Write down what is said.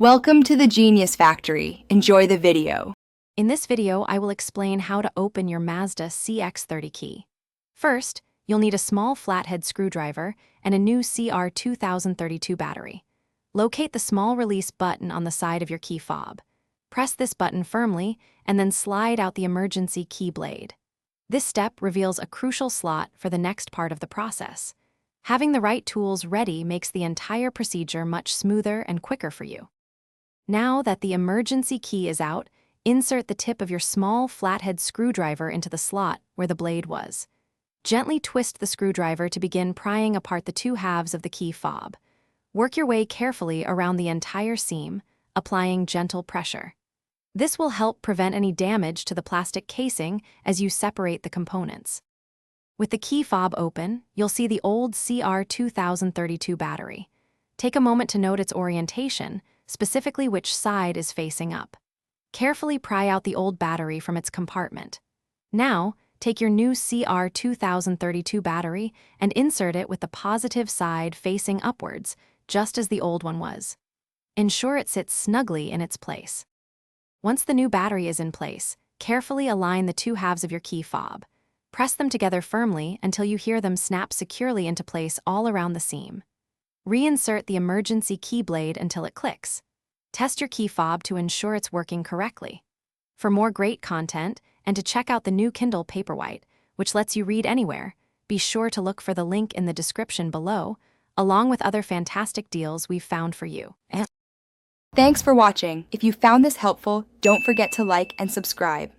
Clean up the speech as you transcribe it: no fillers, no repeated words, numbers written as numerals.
Welcome to the Genius Factory. Enjoy the video. In this video, I will explain how to open your Mazda CX-30 key. First, you'll need a small flathead screwdriver and a new CR2032 battery. Locate the small release button on the side of your key fob. Press this button firmly and then slide out the emergency key blade. This step reveals a crucial slot for the next part of the process. Having the right tools ready makes the entire procedure much smoother and quicker for you. Now that the emergency key is out, insert the tip of your small flathead screwdriver into the slot where the blade was. Gently twist the screwdriver to begin prying apart the two halves of the key fob. Work your way carefully around the entire seam, applying gentle pressure. This will help prevent any damage to the plastic casing as you separate the components. With the key fob open, you'll see the old CR2032 battery. Take a moment to note its orientation, specifically which side is facing up. Carefully pry out the old battery from its compartment. Now, take your new CR2032 battery and insert it with the positive side facing upwards, just as the old one was. Ensure it sits snugly in its place. Once the new battery is in place, carefully align the two halves of your key fob. Press them together firmly until you hear them snap securely into place all around the seam. Reinsert the emergency key blade until it clicks. Test your key fob to ensure it's working correctly. For more great content and to check out the new Kindle Paperwhite, which lets you read anywhere, be sure to look for the link in the description below, along with other fantastic deals we've found for you. Thanks for watching. If you found this helpful, don't forget to like and subscribe.